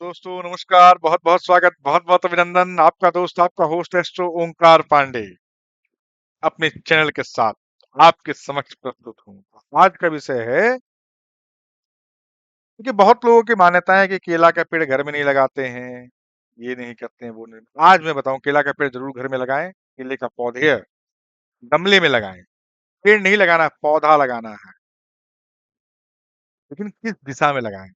दोस्तों नमस्कार, बहुत-बहुत स्वागत, बहुत-बहुत अभिनंदन। आपका दोस्त, आपका होस्ट एस्ट्रो ओंकार पांडे अपने चैनल के साथ आपके समक्ष प्रस्तुत हूँ। आज का विषय है कि बहुत लोगों की मान्यता है कि केला का पेड़ घर में नहीं लगाते हैं, ये नहीं करते हैं, वो नहीं। आज मैं बताऊं केला का पेड़ जरूर घर में लगाएं, केले का पौधे गमले में लगाएं। पेड़ नहीं लगाना, पौधा लगाना है, लेकिन किस दिशा में लगाएं,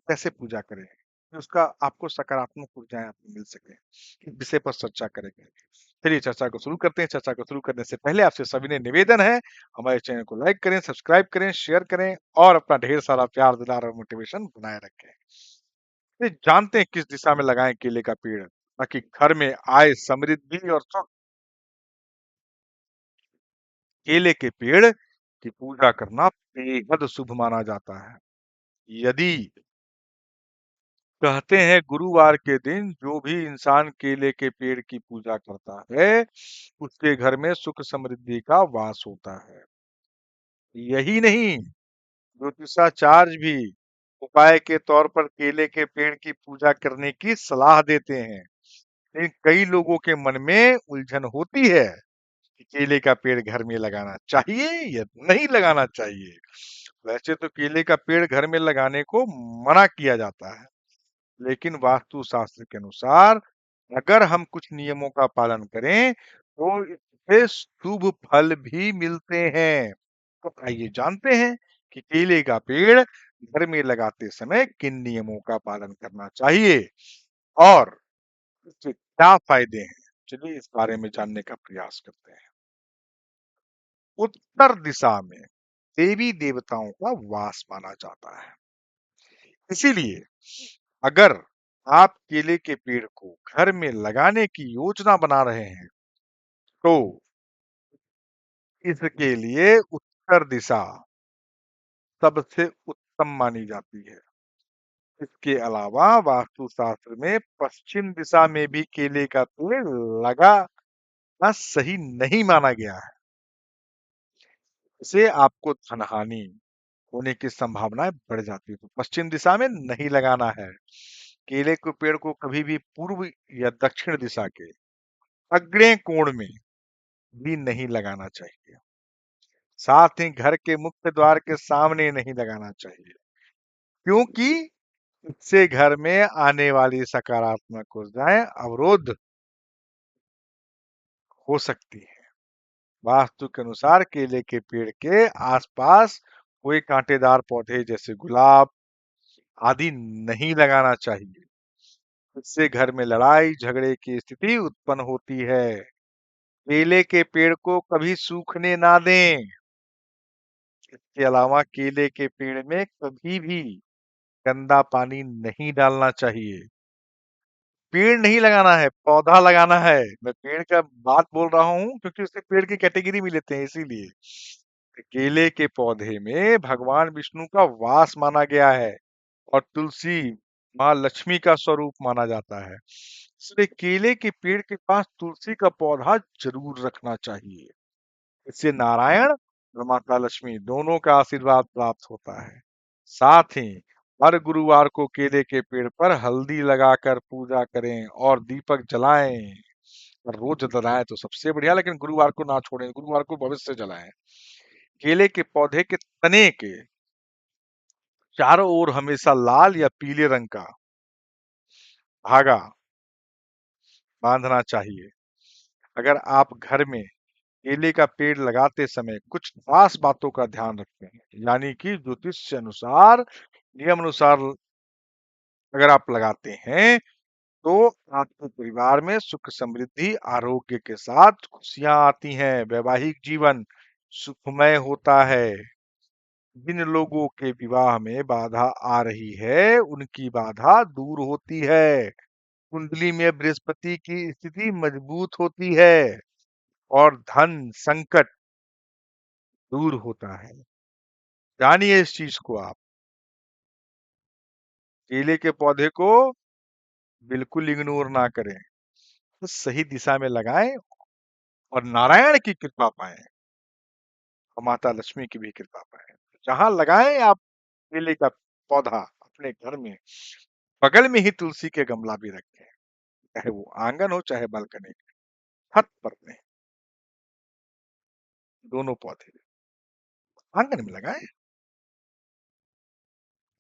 कैसे पूजा करें कि उसका आपको सकारात्मक ऊर्जाएं आपको मिल सके, इस विषय पर चर्चा करेंगे। चलिए चर्चा को शुरू करते हैं। चर्चा को शुरू करने से पहले आपसे सभी ने निवेदन है, हमारे चैनल को लाइक करें, सब्सक्राइब करें, शेयर करें और अपना ढेर सारा प्यार दुलार और मोटिवेशन बनाए रखें। ये जानते हैं किस दिशा में लगाएं केले का पेड़ ताकि घर में आए समृद्धि और सुख। केले के पेड़ की पूजा करना बेहद शुभ माना जाता है। यदि कहते हैं गुरुवार के दिन जो भी इंसान केले के पेड़ की पूजा करता है उसके घर में सुख समृद्धि का वास होता है। यही नहीं, ज्योतिषाचार्य भी उपाय के तौर पर केले के पेड़ की पूजा करने की सलाह देते हैं। लेकिन कई लोगों के मन में उलझन होती है कि केले का पेड़ घर में लगाना चाहिए या नहीं लगाना चाहिए। वैसे तो केले का पेड़ घर में लगाने को मना किया जाता है, लेकिन वास्तु शास्त्र के अनुसार अगर हम कुछ नियमों का पालन करें तो इससे शुभ फल भी मिलते हैं। तो आइए जानते हैं कि केले का पेड़ घर में लगाते समय किन नियमों का पालन करना चाहिए और इससे क्या फायदे हैं। चलिए इस बारे में जानने का प्रयास करते हैं। उत्तर दिशा में देवी देवताओं का वास माना जाता है, इसीलिए अगर आप केले के पेड़ को घर में लगाने की योजना बना रहे हैं तो इसके लिए उत्तर दिशा सबसे उत्तम मानी जाती है। इसके अलावा वास्तु शास्त्र में पश्चिम दिशा में भी केले का पेड़ लगाना सही नहीं माना गया है। इससे आपको धन हानि होने की संभावनाएं बढ़ जाती है, तो पश्चिम दिशा में नहीं लगाना है। केले के पेड़ को कभी भी पूर्व या दक्षिण दिशा के अग्रणी कोण में भी नहीं लगाना चाहिए। साथ ही घर के मुख्य द्वार के सामने नहीं लगाना चाहिए, क्योंकि इससे घर में आने वाली सकारात्मक ऊर्जाएं अवरोध हो सकती है। वास्तु के अनुसार केले के पेड़ के आसपास कोई कांटेदार पौधे जैसे गुलाब आदि नहीं लगाना चाहिए। इससे घर में लड़ाई झगड़े की स्थिति उत्पन्न होती है। केले के पेड़ को कभी सूखने ना दें। इसके अलावा केले के पेड़ में कभी भी गंदा पानी नहीं डालना चाहिए। पेड़ नहीं लगाना है, पौधा लगाना है। मैं पेड़ का बात बोल रहा हूँ क्योंकि उसके पेड़ की कैटेगरी में लेते हैं, इसीलिए केले के पौधे में भगवान विष्णु का वास माना गया है और तुलसी माँ लक्ष्मी का स्वरूप माना जाता है। इसलिए केले के पेड़ के पास तुलसी का पौधा जरूर रखना चाहिए। इससे नारायण और माता लक्ष्मी दोनों का आशीर्वाद प्राप्त होता है। साथ ही हर गुरुवार को केले के पेड़ पर हल्दी लगाकर पूजा करें और दीपक जलाएं। और रोज जलाएं तो सबसे बढ़िया, लेकिन गुरुवार को ना छोड़ें, गुरुवार को भविष्य से जलाएं। केले के पौधे के तने के चारों ओर हमेशा लाल या पीले रंग का धागा बांधना चाहिए। अगर आप घर में केले का पेड़ लगाते समय कुछ खास बातों का ध्यान रखते हैं, यानी कि ज्योतिष के अनुसार नियम अनुसार अगर आप लगाते हैं तो आपके परिवार में सुख समृद्धि आरोग्य के साथ खुशियां आती हैं, वैवाहिक जीवन सुखमय होता है। जिन लोगों के विवाह में बाधा आ रही है उनकी बाधा दूर होती है। कुंडली में बृहस्पति की स्थिति मजबूत होती है और धन संकट दूर होता है। जानिए इस चीज को आप। केले के पौधे को बिल्कुल इग्नोर ना करें, तो सही दिशा में लगाएं और नारायण की कृपा पाएं और माता लक्ष्मी की भी कृपा पाएं। जहां लगाएं आप केले का पौधा अपने घर में, बगल में ही तुलसी के गमला भी रखें, चाहे वो आंगन हो चाहे बालकनी, छत पर नहीं, दोनों पौधे आंगन में लगाएं।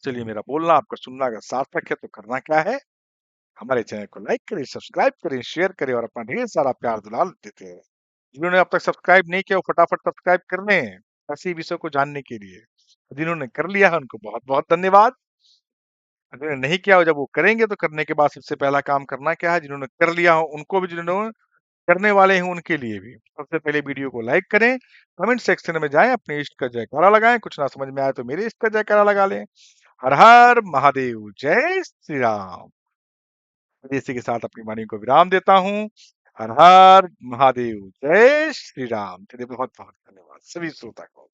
चलिए, मेरा बोलना आपका सुनना अगर सार्थक है तो करना क्या है, हमारे चैनल को लाइक करें, सब्सक्राइब करें, शेयर करें और अपना ढेर सारा प्यार दुलार देते हैं। जिन्होंने अब तक सब्सक्राइब नहीं किया वो फटाफट सब्सक्राइब कर लें ऐसे विषय को जानने के लिए। जिन्होंने कर लिया है उनको बहुत बहुत धन्यवाद। अगर नहीं किया हो जब वो करेंगे तो करने के बाद सबसे पहला काम करना क्या है, जिन्होंने कर लिया हो उनको भी, जिन्होंने करने वाले हैं उनके लिए भी सबसे पहले वीडियो को लाइक करें, कमेंट सेक्शन में जाएं, अपने इष्ट का जयकारा लगाएं, कुछ ना समझ में आए तो मेरे इष्ट का जयकारा लगा लें। हर हर महादेव, जय श्री राम। इसी के साथ अपनी वाणी को विराम देता हूँ। हर हर महादेव, जय श्री राम। चलिए, बहुत बहुत धन्यवाद सभी श्रोता को।